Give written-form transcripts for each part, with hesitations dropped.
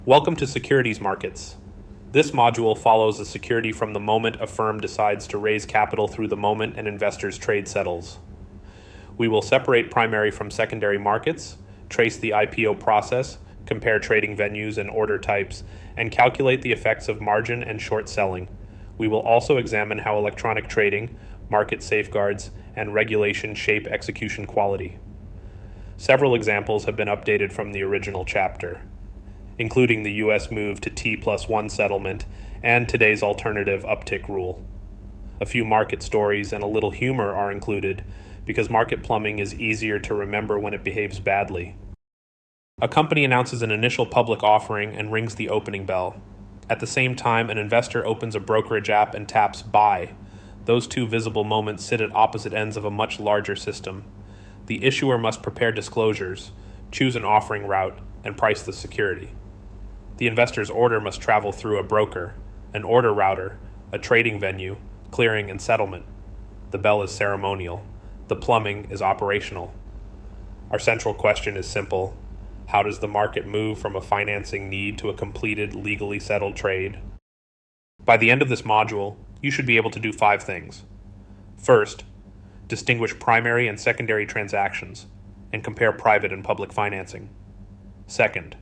Welcome to Securities Markets. This module follows a security from the moment a firm decides to raise capital through the moment an investor's trade settles. We will separate primary from secondary markets, trace the IPO process, compare trading venues and order types, and calculate the effects of margin and short selling. We will also examine how electronic trading, market safeguards, and regulation shape execution quality. Several examples have been updated from the original chapter, including the U.S. move to T+1 settlement and today's alternative uptick rule. A few market stories and a little humor are included because market plumbing is easier to remember when it behaves badly. A company announces an initial public offering and rings the opening bell. At the same time, an investor opens a brokerage app and taps buy. Those two visible moments sit at opposite ends of a much larger system. The issuer must prepare disclosures, choose an offering route, and price the security. The investor's order must travel through a broker, an order router, a trading venue, clearing, and settlement. The bell is ceremonial. The plumbing is operational. Our central question is simple. How does the market move from a financing need to a completed, legally settled trade? By the end of this module, you should be able to do 5 things. First, distinguish primary and secondary transactions and compare private and public financing. Second,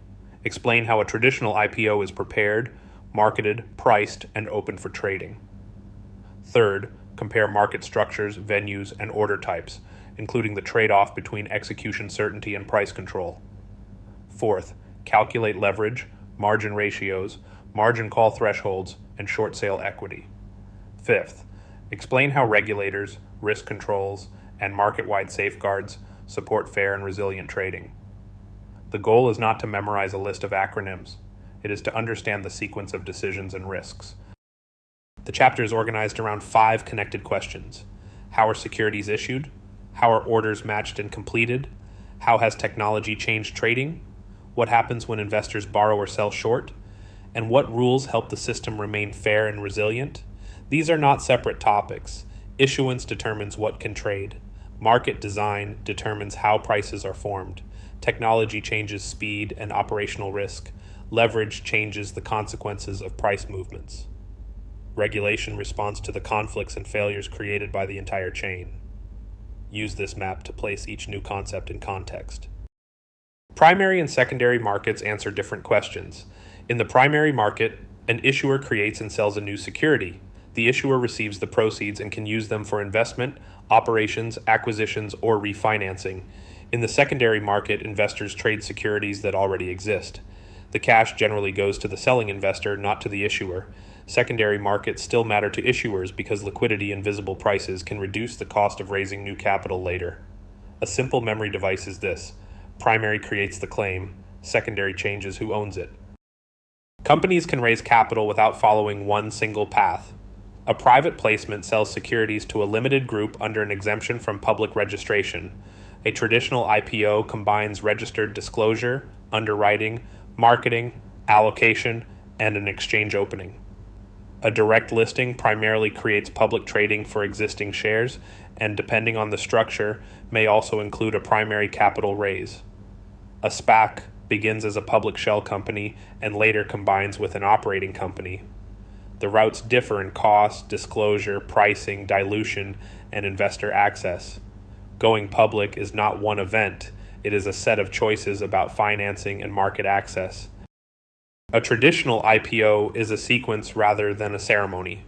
explain how a traditional IPO is prepared, marketed, priced, and open for trading. Third, compare market structures, venues, and order types, including the trade-off between execution certainty and price control. Fourth, calculate leverage, margin ratios, margin call thresholds, and short sale equity. Fifth, explain how regulators, risk controls, and market-wide safeguards support fair and resilient trading. The goal is not to memorize a list of acronyms. It is to understand the sequence of decisions and risks. The chapter is organized around 5 connected questions. How are securities issued? How are orders matched and completed? How has technology changed trading? What happens when investors borrow or sell short? And what rules help the system remain fair and resilient? These are not separate topics. Issuance determines what can trade. Market design determines how prices are formed. Technology changes speed and operational risk. Leverage changes the consequences of price movements. Regulation responds to the conflicts and failures created by the entire chain. Use this map to place each new concept in context. Primary and secondary markets answer different questions. In the primary market, an issuer creates and sells a new security. The issuer receives the proceeds and can use them for investment, operations, acquisitions, or refinancing. In the secondary market, investors trade securities that already exist. The cash generally goes to the selling investor, not to the issuer. Secondary markets still matter to issuers because liquidity and visible prices can reduce the cost of raising new capital later. A simple memory device is this. Primary creates the claim. Secondary changes who owns it. Companies can raise capital without following one single path. A private placement sells securities to a limited group under an exemption from public registration. A traditional IPO combines registered disclosure, underwriting, marketing, allocation, and an exchange opening. A direct listing primarily creates public trading for existing shares, and depending on the structure, may also include a primary capital raise. A SPAC begins as a public shell company and later combines with an operating company. The routes differ in cost, disclosure, pricing, dilution, and investor access. Going public is not one event, it is a set of choices about financing and market access. A traditional IPO is a sequence rather than a ceremony.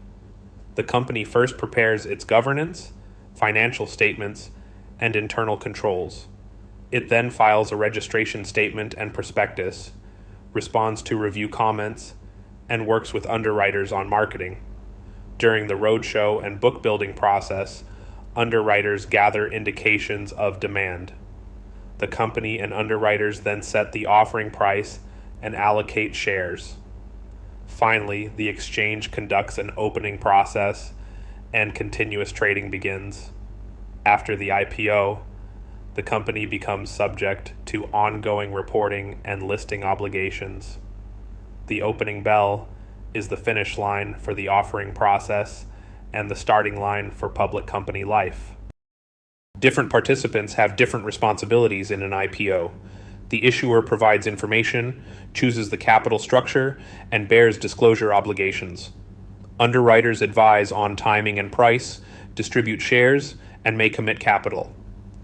The company first prepares its governance, financial statements, and internal controls. It then files a registration statement and prospectus, responds to review comments, and works with underwriters on marketing. During the roadshow and book building process, underwriters gather indications of demand. The company and underwriters then set the offering price and allocate shares. Finally, the exchange conducts an opening process and continuous trading begins. After the IPO, the company becomes subject to ongoing reporting and listing obligations. The opening bell is the finish line for the offering process and the starting line for public company life. Different participants have different responsibilities in an IPO. The issuer provides information, chooses the capital structure, and bears disclosure obligations. Underwriters advise on timing and price, distribute shares, and may commit capital.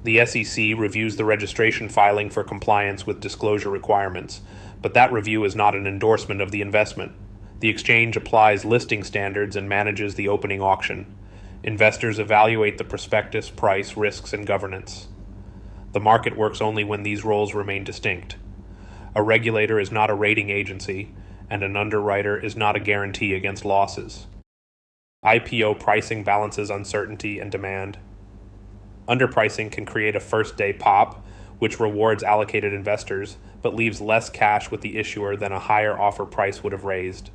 The SEC reviews the registration filing for compliance with disclosure requirements, but that review is not an endorsement of the investment. The exchange applies listing standards and manages the opening auction. Investors evaluate the prospectus, price, risks, and governance. The market works only when these roles remain distinct. A regulator is not a rating agency, and an underwriter is not a guarantee against losses. IPO pricing balances uncertainty and demand. Underpricing can create a first-day pop, which rewards allocated investors, but leaves less cash with the issuer than a higher offer price would have raised.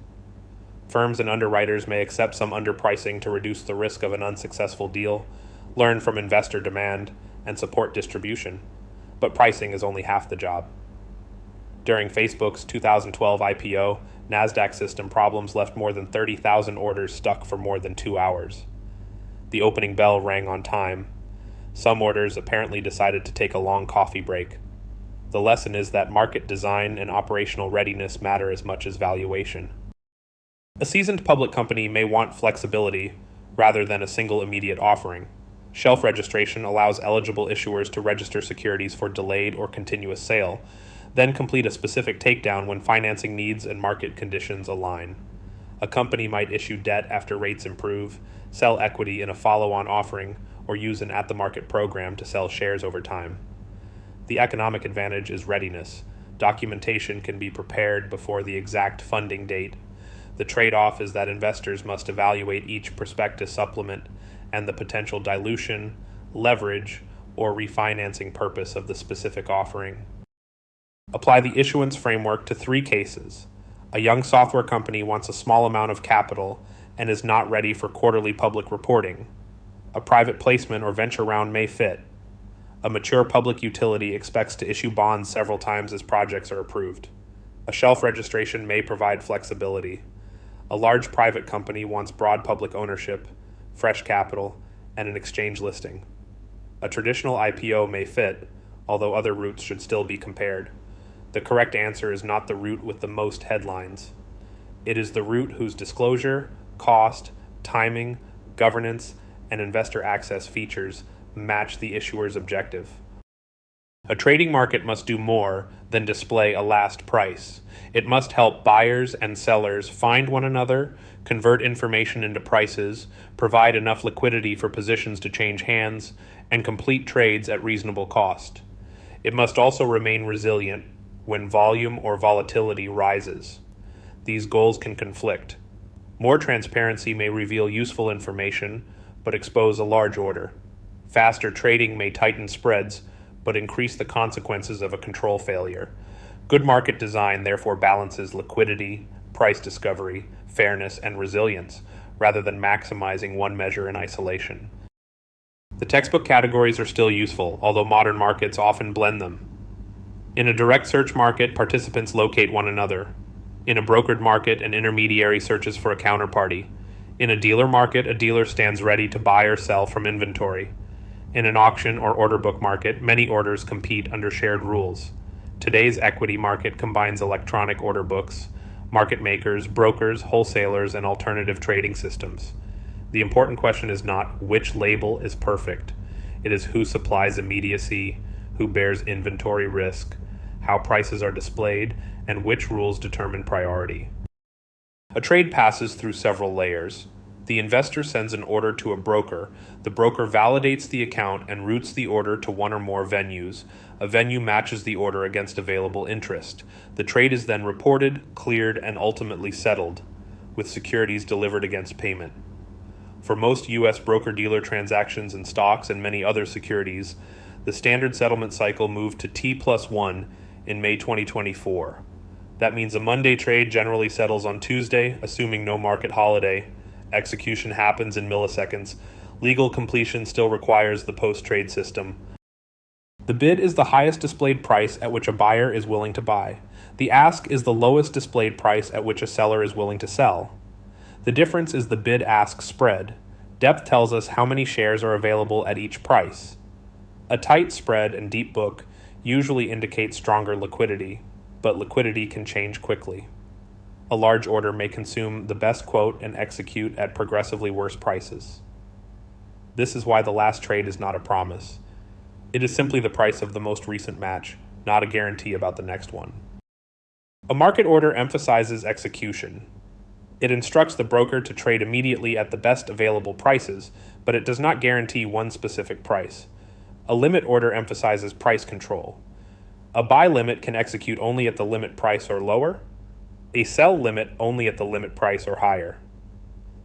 Firms and underwriters may accept some underpricing to reduce the risk of an unsuccessful deal, learn from investor demand, and support distribution, but pricing is only half the job. During Facebook's 2012 IPO, NASDAQ system problems left more than 30,000 orders stuck for more than 2 hours. The opening bell rang on time. Some orders apparently decided to take a long coffee break. The lesson is that market design and operational readiness matter as much as valuation. A seasoned public company may want flexibility rather than a single immediate offering. Shelf registration allows eligible issuers to register securities for delayed or continuous sale, then complete a specific takedown when financing needs and market conditions align. A company might issue debt after rates improve, sell equity in a follow-on offering, or use an at-the-market program to sell shares over time. The economic advantage is readiness. Documentation can be prepared before the exact funding date. The trade-off is that investors must evaluate each prospectus supplement and the potential dilution, leverage, or refinancing purpose of the specific offering. Apply the issuance framework to 3 cases. A young software company wants a small amount of capital and is not ready for quarterly public reporting. A private placement or venture round may fit. A mature public utility expects to issue bonds several times as projects are approved. A shelf registration may provide flexibility. A large private company wants broad public ownership, fresh capital, and an exchange listing. A traditional IPO may fit, although other routes should still be compared. The correct answer is not the route with the most headlines. It is the route whose disclosure, cost, timing, governance, and investor access features match the issuer's objective. A trading market must do more than display a last price. It must help buyers and sellers find one another, convert information into prices, provide enough liquidity for positions to change hands, and complete trades at reasonable cost. It must also remain resilient when volume or volatility rises. These goals can conflict. More transparency may reveal useful information, but expose a large order. Faster trading may tighten spreads, but increase the consequences of a control failure. Good market design therefore balances liquidity, price discovery, fairness, and resilience, rather than maximizing one measure in isolation. The textbook categories are still useful, although modern markets often blend them. In a direct search market, participants locate one another. In a brokered market, an intermediary searches for a counterparty. In a dealer market, a dealer stands ready to buy or sell from inventory. In an auction or order book market, many orders compete under shared rules. Today's equity market combines electronic order books, market makers, brokers, wholesalers, and alternative trading systems. The important question is not which label is perfect. It is who supplies immediacy, who bears inventory risk, how prices are displayed, and which rules determine priority. A trade passes through several layers. The investor sends an order to a broker. The broker validates the account and routes the order to one or more venues. A venue matches the order against available interest. The trade is then reported, cleared, and ultimately settled, with securities delivered against payment. For most U.S. broker-dealer transactions in stocks and many other securities, the standard settlement cycle moved to T+1 in May 2024. That means a Monday trade generally settles on Tuesday, assuming no market holiday. Execution happens in milliseconds. Legal completion still requires the post-trade system. The bid is the highest displayed price at which a buyer is willing to buy. The ask is the lowest displayed price at which a seller is willing to sell. The difference is the bid-ask spread. Depth tells us how many shares are available at each price. A tight spread and deep book usually indicate stronger liquidity, but liquidity can change quickly. A large order may consume the best quote and execute at progressively worse prices. This is why the last trade is not a promise. It is simply the price of the most recent match, not a guarantee about the next one. A market order emphasizes execution. It instructs the broker to trade immediately at the best available prices, but it does not guarantee one specific price. A limit order emphasizes price control. A buy limit can execute only at the limit price or lower. A sell limit only at the limit price or higher.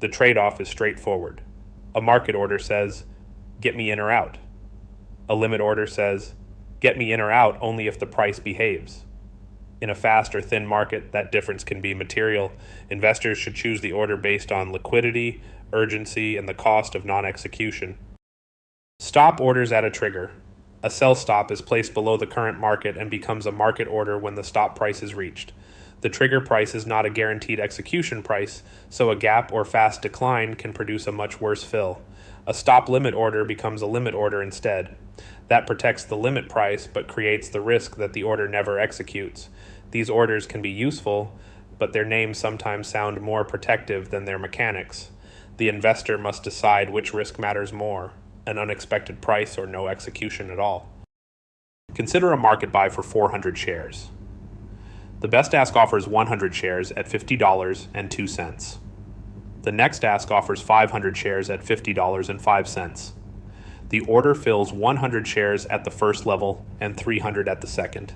The trade-off is straightforward. A market order says, get me in or out. A limit order says, get me in or out only if the price behaves. In a fast or thin market, that difference can be material. Investors should choose the order based on liquidity, urgency, and the cost of non-execution. Stop orders at a trigger. A sell stop is placed below the current market and becomes a market order when the stop price is reached. The trigger price is not a guaranteed execution price, so a gap or fast decline can produce a much worse fill. A stop limit order becomes a limit order instead. That protects the limit price but creates the risk that the order never executes. These orders can be useful, but their names sometimes sound more protective than their mechanics. The investor must decide which risk matters more, an unexpected price or no execution at all. Consider a market buy for 400 shares. The best ask offers 100 shares at $50.02. The next ask offers 500 shares at $50.05. The order fills 100 shares at the first level and 300 at the second.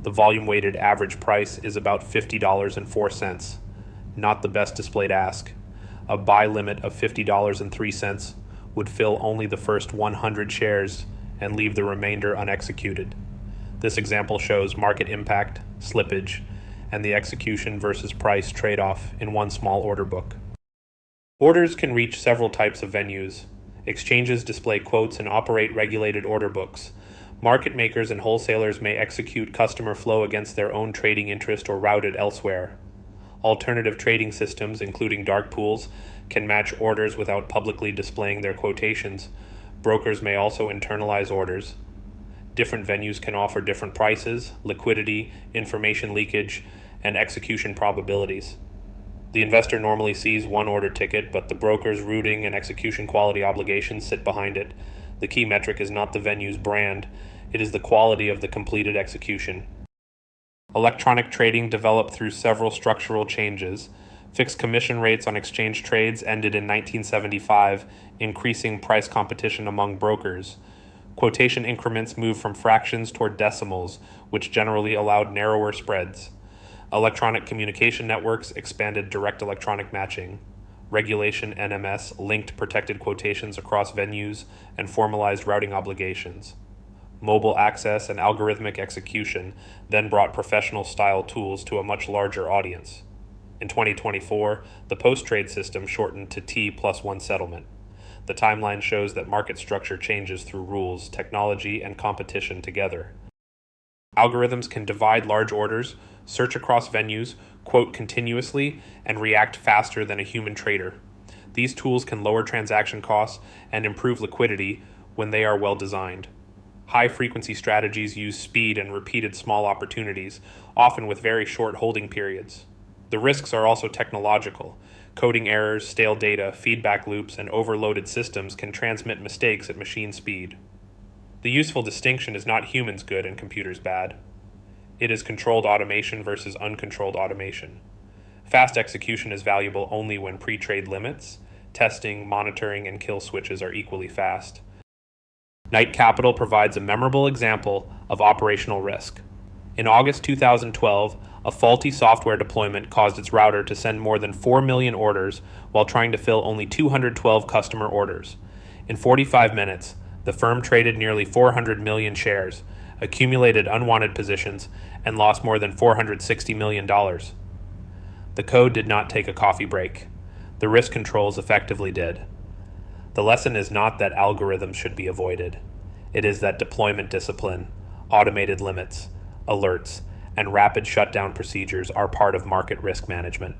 The volume-weighted average price is about $50.04, not the best displayed ask. A buy limit of $50.03 would fill only the first 100 shares and leave the remainder unexecuted. This example shows market impact, slippage, and the execution versus price trade-off in one small order book. Orders can reach several types of venues. Exchanges display quotes and operate regulated order books. Market makers and wholesalers may execute customer flow against their own trading interest or route it elsewhere. Alternative trading systems, including dark pools, can match orders without publicly displaying their quotations. Brokers may also internalize orders. Different venues can offer different prices, liquidity, information leakage, and execution probabilities. The investor normally sees one order ticket, but the broker's routing and execution quality obligations sit behind it. The key metric is not the venue's brand, it is the quality of the completed execution. Electronic trading developed through several structural changes. Fixed commission rates on exchange trades ended in 1975, increasing price competition among brokers. Quotation increments moved from fractions toward decimals, which generally allowed narrower spreads. Electronic communication networks expanded direct electronic matching. Regulation NMS linked protected quotations across venues and formalized routing obligations. Mobile access and algorithmic execution then brought professional-style tools to a much larger audience. In 2024, the post-trade system shortened to T+1 settlement. The timeline shows that market structure changes through rules, technology, and competition together. Algorithms can divide large orders, search across venues, quote continuously, and react faster than a human trader. These tools can lower transaction costs and improve liquidity when they are well designed. High-frequency strategies use speed and repeated small opportunities, often with very short holding periods. The risks are also technological. Coding errors, stale data, feedback loops, and overloaded systems can transmit mistakes at machine speed. The useful distinction is not humans good and computers bad. It is controlled automation versus uncontrolled automation. Fast execution is valuable only when pre-trade limits, testing, monitoring, and kill switches are equally fast. Knight Capital provides a memorable example of operational risk. In August 2012, a faulty software deployment caused its router to send more than 4 million orders while trying to fill only 212 customer orders. In 45 minutes, the firm traded nearly 400 million shares, accumulated unwanted positions, and lost more than $460 million. The code did not take a coffee break. The risk controls effectively did. The lesson is not that algorithms should be avoided. It is that deployment discipline, automated limits, alerts, and rapid shutdown procedures are part of market risk management.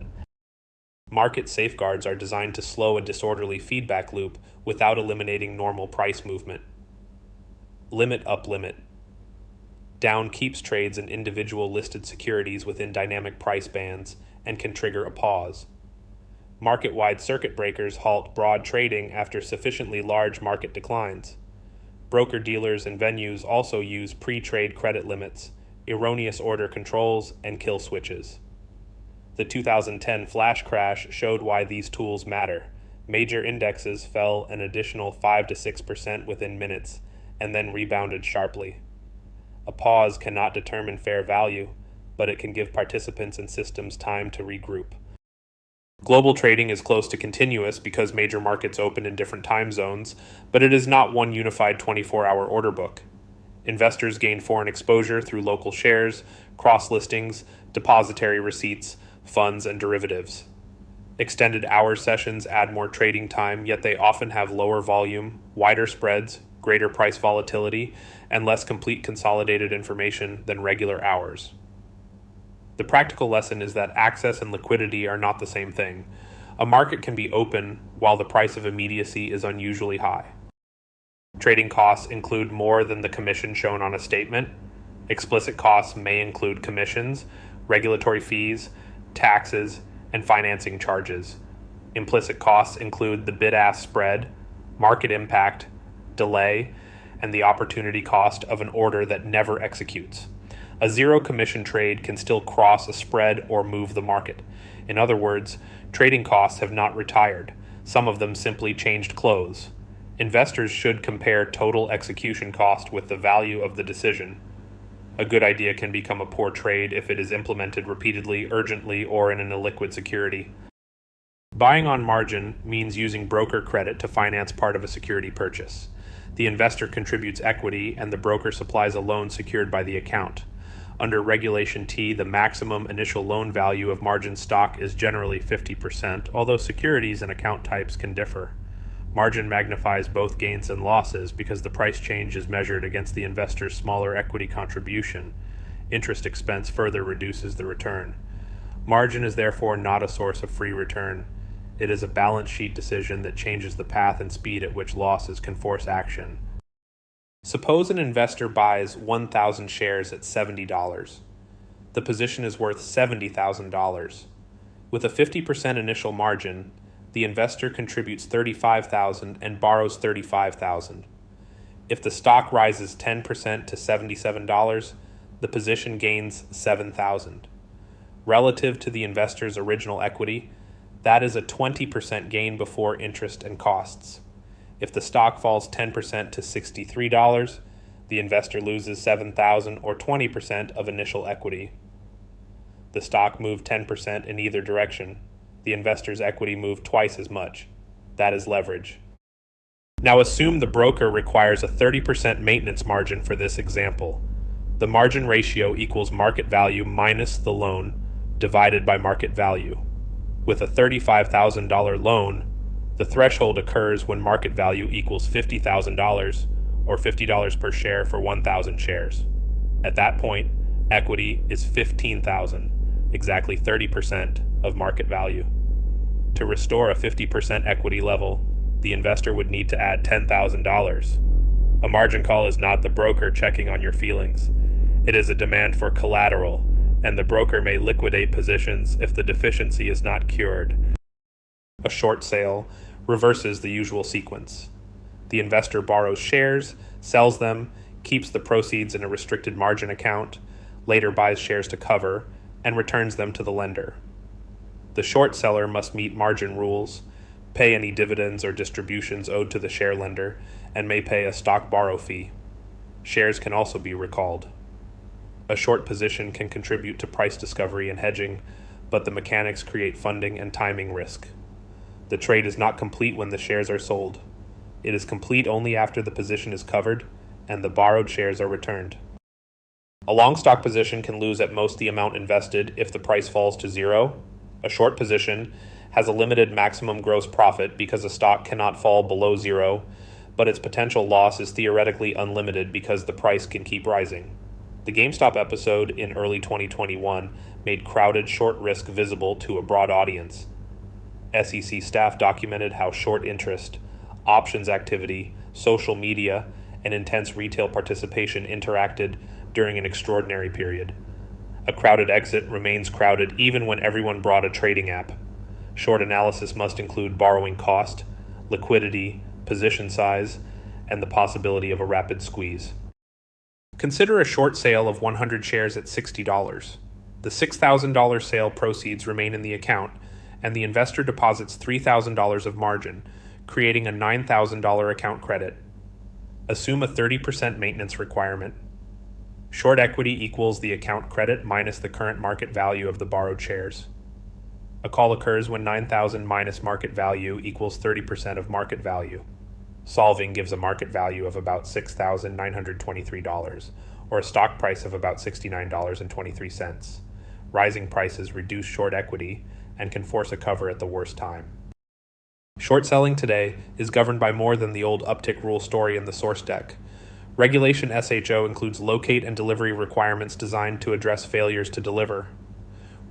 Market safeguards are designed to slow a disorderly feedback loop without eliminating normal price movement. Limit up limit. Down keeps trades in individual listed securities within dynamic price bands and can trigger a pause. Market-wide circuit breakers halt broad trading after sufficiently large market declines. Broker-dealers and venues also use pre-trade credit limits, erroneous order controls, and kill switches. The 2010 flash crash showed why these tools matter. Major indexes fell an additional 5 to 6% within minutes and then rebounded sharply. A pause cannot determine fair value, but it can give participants and systems time to regroup. Global trading is close to continuous because major markets open in different time zones, but it is not one unified 24-hour order book. Investors gain foreign exposure through local shares, cross-listings, depository receipts, funds, and derivatives. Extended hour sessions add more trading time, yet they often have lower volume, wider spreads, greater price volatility, and less complete consolidated information than regular hours. The practical lesson is that access and liquidity are not the same thing. A market can be open while the price of immediacy is unusually high. Trading costs include more than the commission shown on a statement. Explicit costs may include commissions, regulatory fees, taxes, and financing charges. Implicit costs include the bid-ask spread, market impact, delay, and the opportunity cost of an order that never executes. A zero commission trade can still cross a spread or move the market. In other words, trading costs have not retired. Some of them simply changed clothes. Investors should compare total execution cost with the value of the decision. A good idea can become a poor trade if it is implemented repeatedly, urgently, or in an illiquid security. Buying on margin means using broker credit to finance part of a security purchase. The investor contributes equity and the broker supplies a loan secured by the account. Under Regulation T, the maximum initial loan value of margin stock is generally 50%, although securities and account types can differ. Margin magnifies both gains and losses because the price change is measured against the investor's smaller equity contribution. Interest expense further reduces the return. Margin is therefore not a source of free return. It is a balance sheet decision that changes the path and speed at which losses can force action. Suppose an investor buys 1,000 shares at $70. The position is worth $70,000. With a 50% initial margin, the investor contributes $35,000 and borrows $35,000. If the stock rises 10% to $77, the position gains $7,000. Relative to the investor's original equity, that is a 20% gain before interest and costs. If the stock falls 10% to $63, the investor loses $7,000 or 20% of initial equity. The stock moved 10% in either direction. The investor's equity moved twice as much. That is leverage. Now assume the broker requires a 30% maintenance margin for this example. The margin ratio equals market value minus the loan divided by market value. With a $35,000 loan, the threshold occurs when market value equals $50,000 or $50 per share for 1,000 shares. At that point, equity is $15,000, exactly 30% of market value. To restore a 50% equity level, the investor would need to add $10,000. A margin call is not the broker checking on your feelings. It is a demand for collateral, and the broker may liquidate positions if the deficiency is not cured. A short sale reverses the usual sequence. The investor borrows shares, sells them, keeps the proceeds in a restricted margin account, later buys shares to cover, and returns them to the lender. The short seller must meet margin rules, pay any dividends or distributions owed to the share lender, and may pay a stock borrow fee. Shares can also be recalled. A short position can contribute to price discovery and hedging, but the mechanics create funding and timing risk. The trade is not complete when the shares are sold. It is complete only after the position is covered and the borrowed shares are returned. A long stock position can lose at most the amount invested if the price falls to zero. A short position has a limited maximum gross profit because a stock cannot fall below zero, but its potential loss is theoretically unlimited because the price can keep rising. The GameStop episode in early 2021 made crowded short risk visible to a broad audience. SEC staff documented how short interest, options activity, social media, and intense retail participation interacted during an extraordinary period. A crowded exit remains crowded even when everyone brought a trading app. Short analysis must include borrowing cost, liquidity, position size, and the possibility of a rapid squeeze. Consider a short sale of 100 shares at $60. The $6,000 sale proceeds remain in the account, and the investor deposits $3,000 of margin, creating a $9,000 account credit. Assume a 30% maintenance requirement. Short equity equals the account credit minus the current market value of the borrowed shares. A call occurs when 9,000 minus market value equals 30% of market value. Solving gives a market value of about $6,923, or a stock price of about $69.23. Rising prices reduce short equity and can force a cover at the worst time. Short selling today is governed by more than the old uptick rule story in the source deck. Regulation SHO includes locate and delivery requirements designed to address failures to deliver.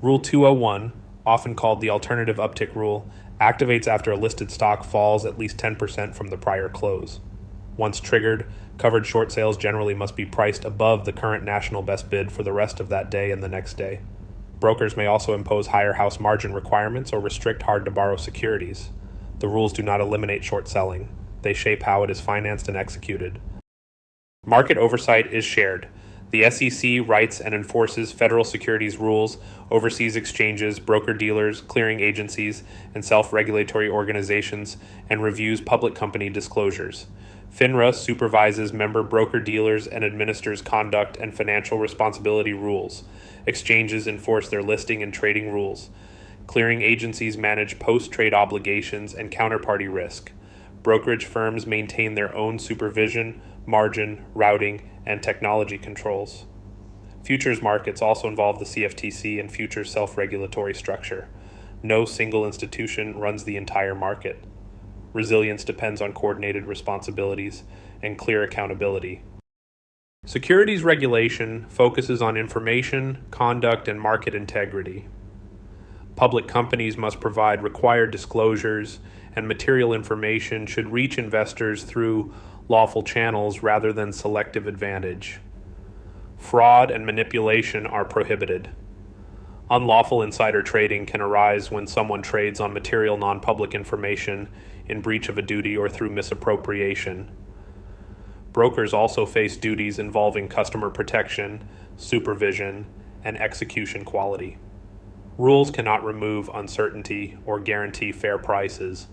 Rule 201, often called the alternative uptick rule, activates after a listed stock falls at least 10% from the prior close. Once triggered, covered short sales generally must be priced above the current national best bid for the rest of that day and the next day. Brokers may also impose higher house margin requirements or restrict hard-to-borrow securities. The rules do not eliminate short selling. They shape how it is financed and executed. Market oversight is shared. The SEC writes and enforces federal securities rules, oversees exchanges, broker-dealers, clearing agencies, and self-regulatory organizations, and reviews public company disclosures. FINRA supervises member broker-dealers and administers conduct and financial responsibility rules. Exchanges enforce their listing and trading rules. Clearing agencies manage post-trade obligations and counterparty risk. Brokerage firms maintain their own supervision, margin, routing, and technology controls. Futures markets also involve the CFTC and futures self-regulatory structure. No single institution runs the entire market. Resilience depends on coordinated responsibilities and clear accountability. Securities regulation focuses on information, conduct, and market integrity. Public companies must provide required disclosures, and material information should reach investors through lawful channels rather than selective advantage. Fraud and manipulation are prohibited. Unlawful insider trading can arise when someone trades on material non-public information in breach of a duty or through misappropriation. Brokers also face duties involving customer protection, supervision, and execution quality. Rules cannot remove uncertainty or guarantee fair prices.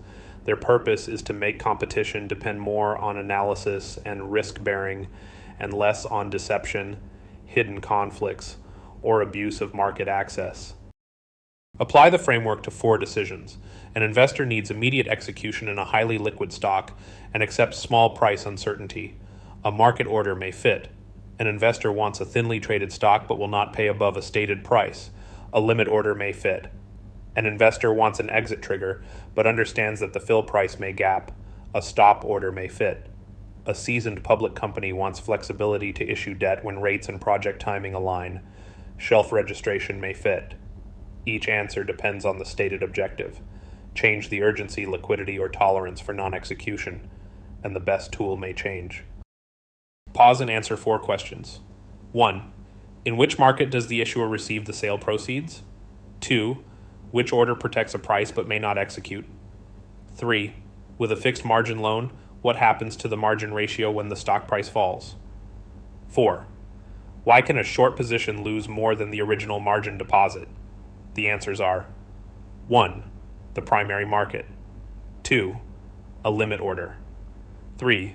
Their purpose is to make competition depend more on analysis and risk-bearing and less on deception, hidden conflicts, or abuse of market access. Apply the framework to 4 decisions. An investor needs immediate execution in a highly liquid stock and accepts small price uncertainty. A market order may fit. An investor wants a thinly traded stock but will not pay above a stated price. A limit order may fit. An investor wants an exit trigger, but understands that the fill price may gap. A stop order may fit. A seasoned public company wants flexibility to issue debt when rates and project timing align. Shelf registration may fit. Each answer depends on the stated objective. Change the urgency, liquidity, or tolerance for non-execution, and the best tool may change. Pause and answer 4 questions. 1. In which market does the issuer receive the sale proceeds? 2. Which order protects a price but may not execute? 3. With a fixed margin loan, what happens to the margin ratio when the stock price falls? 4. Why can a short position lose more than the original margin deposit? The answers are 1. The primary market. 2. A limit order. 3.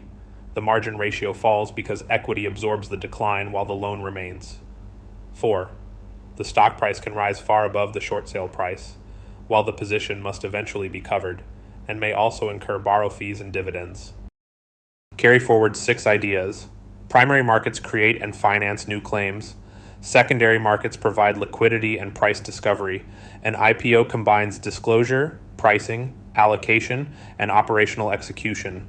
The margin ratio falls because equity absorbs the decline while the loan remains. 4. The stock price can rise far above the short sale price, while the position must eventually be covered, and may also incur borrow fees and dividends. Carry forward 6 ideas. Primary markets create and finance new claims. Secondary markets provide liquidity and price discovery. An IPO combines disclosure, pricing, allocation, and operational execution.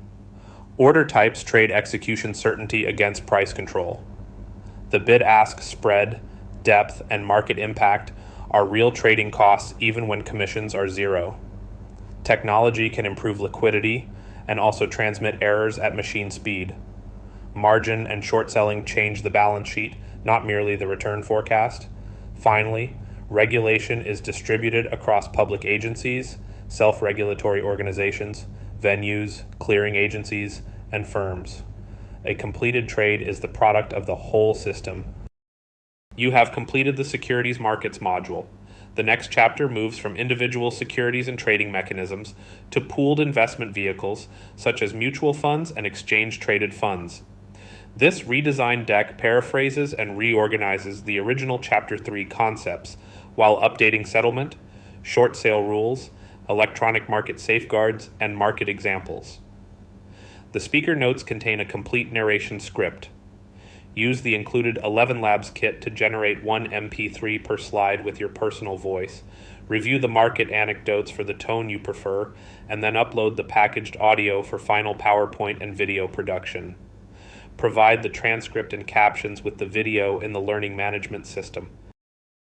Order types trade execution certainty against price control. The bid-ask spread, depth, and market impact are real trading costs even when commissions are zero. Technology can improve liquidity and also transmit errors at machine speed. Margin and short selling change the balance sheet, not merely the return forecast. Finally, regulation is distributed across public agencies, self-regulatory organizations, venues, clearing agencies, and firms. A completed trade is the product of the whole system. You have completed the securities markets module. The next chapter moves from individual securities and trading mechanisms to pooled investment vehicles such as mutual funds and exchange-traded funds. This redesigned deck paraphrases and reorganizes the original Chapter 3 concepts while updating settlement, short sale rules, electronic market safeguards, and market examples. The speaker notes contain a complete narration script. Use the included 11 Labs kit to generate one MP3 per slide with your personal voice. Review the market anecdotes for the tone you prefer, and then upload the packaged audio for final PowerPoint and video production. Provide the transcript and captions with the video in the learning management system.